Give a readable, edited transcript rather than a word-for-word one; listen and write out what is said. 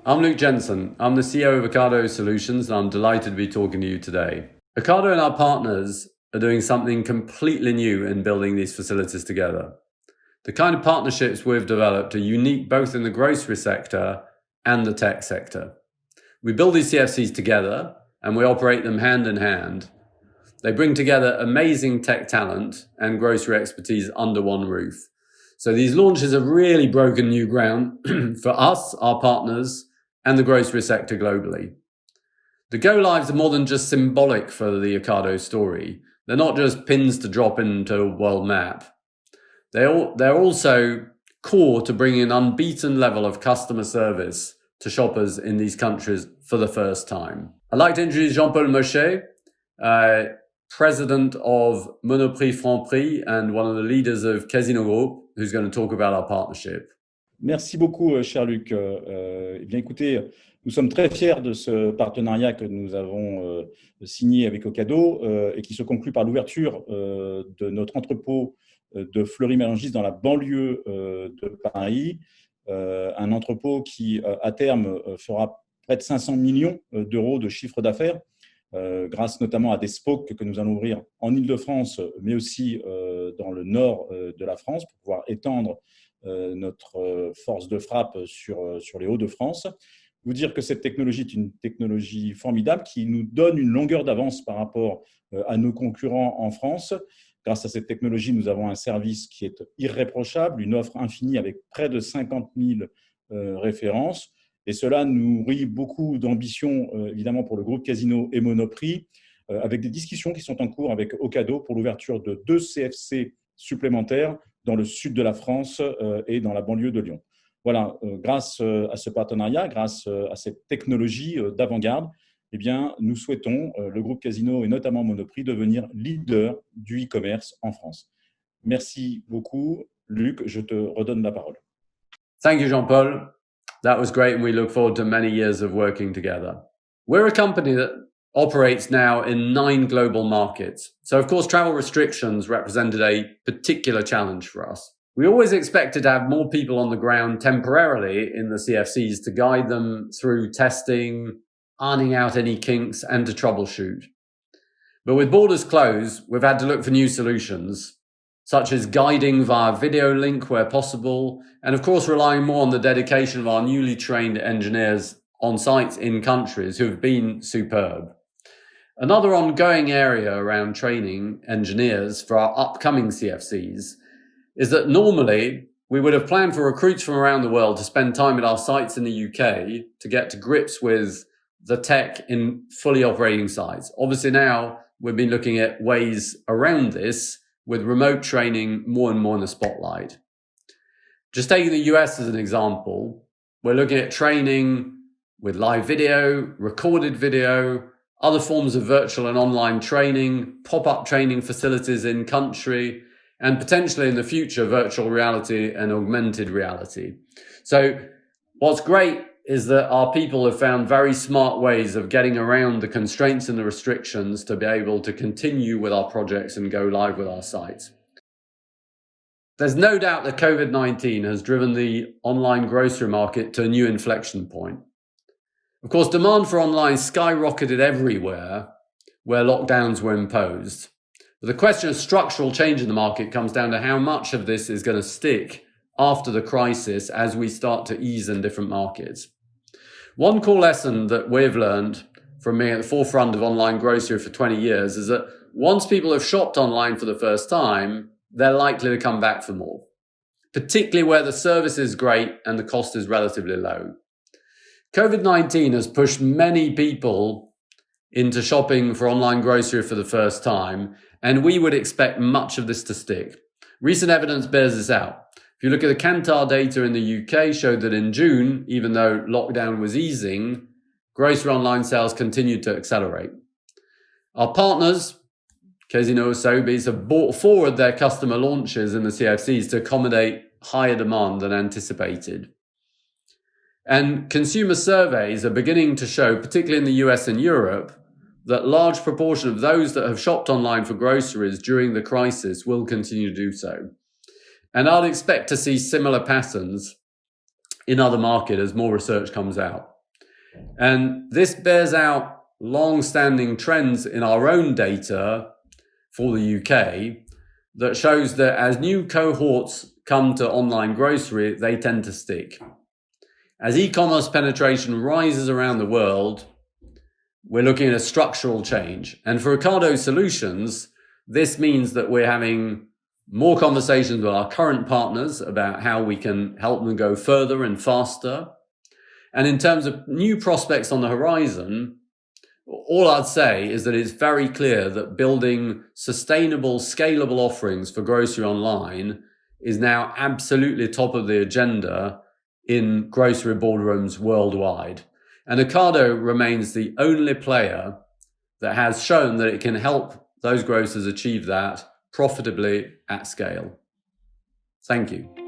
I'm Luke Jensen. I'm the CEO of Ocado Solutions, and I'm delighted to be talking to you today. Ocado and our partners are doing something completely new in building these facilities together. The kind of partnerships we've developed are unique both in the grocery sector and the tech sector. We build these CFCs together and we operate them hand in hand. They bring together amazing tech talent and grocery expertise under one roof. So these launches have really broken new ground for us, our partners, and the grocery sector globally. The go-lives are more than just symbolic for the Ocado story. They're not just pins to drop into a world map. They're also core to bringing an unbeaten level of customer service to shoppers in these countries for the first time. I'd like to introduce Jean-Paul Mochet, president of Monoprix Franprix and one of the leaders of Casino Group, who's going to talk about our partnership. Merci beaucoup, cher Luc. Eh bien, écoutez, nous sommes très fiers de ce partenariat que nous avons signé avec Ocado et qui se conclut par l'ouverture de notre entrepôt de Fleury-Mérangis dans la banlieue de Paris. Un entrepôt qui, à terme, fera près de 500 millions d'euros de chiffre d'affaires, grâce notamment à des spokes que nous allons ouvrir en Île-de-France, mais aussi dans le nord de la France pour pouvoir étendre notre force de frappe sur les Hauts-de-France. Vous dire que cette technologie est une technologie formidable qui nous donne une longueur d'avance par rapport à nos concurrents en France. Grâce à cette technologie, nous avons un service qui est irréprochable, une offre infinie avec près de 50 000 références. Et cela nourrit beaucoup d'ambition, évidemment, pour le groupe Casino et Monoprix, avec des discussions qui sont en cours avec Ocado pour l'ouverture de 2 CFC supplémentaires dans le sud de la France et dans la banlieue de Lyon. Voilà, grâce à ce partenariat, grâce à cette technologie d'avant-garde, eh bien, nous souhaitons, le groupe Casino et notamment Monoprix, devenir leader du e-commerce en France. Merci beaucoup. Luc, je te redonne la parole. Thank you, Jean-Paul. That was great, and we look forward to many years of working together. We're a company that operates now in 9 global markets. So, of course, travel restrictions represented a particular challenge for us. We always expected to have more people on the ground temporarily in the CFCs to guide them through testing, ironing out any kinks, and to troubleshoot. But with borders closed, we've had to look for new solutions, such as guiding via video link where possible, and of course relying more on the dedication of our newly trained engineers on site in countries who have been superb. Another ongoing area around training engineers for our upcoming CFCs is that normally we would have planned for recruits from around the world to spend time at our sites in the UK to get to grips with the tech in fully operating sites. Obviously now we've been looking at ways around this with remote training more and more in the spotlight. Just taking the US as an example, we're looking at training with live video, recorded video, other forms of virtual and online training, pop-up training facilities in country, and potentially in the future, virtual reality and augmented reality. So what's great is that our people have found very smart ways of getting around the constraints and the restrictions to be able to continue with our projects and go live with our sites. There's no doubt that COVID-19 has driven the online grocery market to a new inflection point. Of course, demand for online skyrocketed everywhere where lockdowns were imposed. But the question of structural change in the market comes down to how much of this is going to stick after the crisis as we start to ease in different markets. One core lesson that we've learned from being at the forefront of online grocery for 20 years is that once people have shopped online for the first time, they're likely to come back for more, particularly where the service is great and the cost is relatively low. COVID-19 has pushed many people into shopping for online grocery for the first time, and we would expect much of this to stick. Recent evidence bears this out. If you look at the Kantar data in the UK, showed that in June, even though lockdown was easing, grocery online sales continued to accelerate. Our partners, Casino and Sobeys, have brought forward their customer launches in the CFCs to accommodate higher demand than anticipated. And consumer surveys are beginning to show, particularly in the US and Europe, that large proportion of those that have shopped online for groceries during the crisis will continue to do so. And I'd expect to see similar patterns in other markets as more research comes out. And this bears out long-standing trends in our own data for the UK that shows that as new cohorts come to online grocery, they tend to stick. As e-commerce penetration rises around the world, we're looking at a structural change. And for Ocado Solutions, this means that we're having more conversations with our current partners about how we can help them go further and faster. And in terms of new prospects on the horizon, all I'd say is that it's very clear that building sustainable, scalable offerings for grocery online is now absolutely top of the agenda in grocery boardrooms worldwide. And Ocado remains the only player that has shown that it can help those grocers achieve that profitably at scale. Thank you.